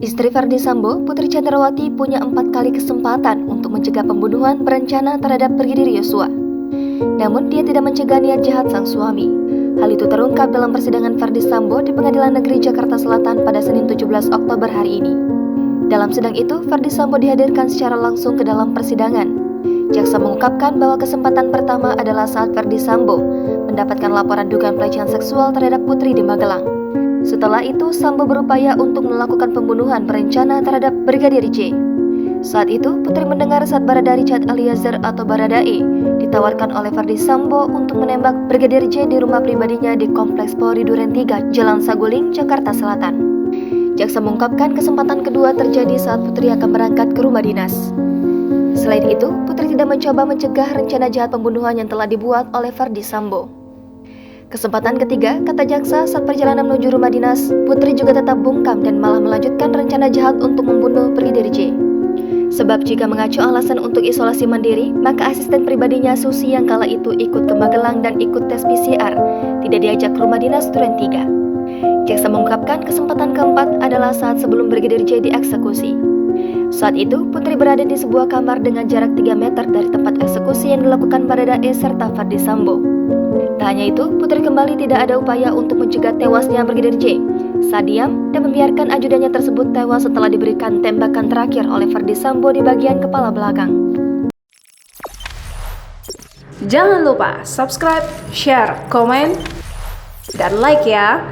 Istri Ferdy Sambo, Putri Chandrawati punya 4 kali kesempatan untuk mencegah pembunuhan berencana terhadap Brigadir Yosua. Namun dia tidak mencegah niat jahat sang suami. Hal itu terungkap dalam persidangan Ferdy Sambo di Pengadilan Negeri Jakarta Selatan pada Senin 17 Oktober hari ini. Dalam sidang itu, Ferdy Sambo dihadirkan secara langsung ke dalam persidangan. Jaksa mengungkapkan bahwa kesempatan pertama adalah saat Ferdy Sambo mendapatkan laporan dugaan pelecehan seksual terhadap Putri di Magelang. Setelah itu, Sambo berupaya untuk melakukan pembunuhan berencana terhadap Brigadir J. Saat itu, Putri mendengar saat Barada Richard Eliezer atau Baradae ditawarkan oleh Ferdy Sambo untuk menembak Brigadir J di rumah pribadinya di Kompleks Polri Duren 3, Jalan Saguling, Jakarta Selatan. Jaksa mengungkapkan kesempatan kedua terjadi saat Putri akan berangkat ke rumah dinas. Selain itu, Putri tidak mencoba mencegah rencana jahat pembunuhan yang telah dibuat oleh Ferdy Sambo. Kesempatan ketiga, kata jaksa, saat perjalanan menuju rumah dinas, Putri juga tetap bungkam dan malah melanjutkan rencana jahat untuk membunuh Brigadir J. Sebab jika mengacu alasan untuk isolasi mandiri, maka asisten pribadinya Susi yang kala itu ikut ke Magelang dan ikut tes PCR, tidak diajak ke rumah dinas Duren 3. Jaksa mengungkapkan kesempatan keempat adalah saat sebelum Brigadir J dieksekusi. Saat itu, Putri berada di sebuah kamar dengan jarak 3 meter dari tempat eksekusi yang dilakukan Baradae serta Ferdy Sambo. Tak hanya itu, Putri kembali tidak ada upaya untuk mencegah tewasnya Brigadir J. Saat diam dan membiarkan ajudannya tersebut tewas setelah diberikan tembakan terakhir oleh Ferdy Sambo di bagian kepala belakang. Jangan lupa subscribe, share, komen, dan like ya!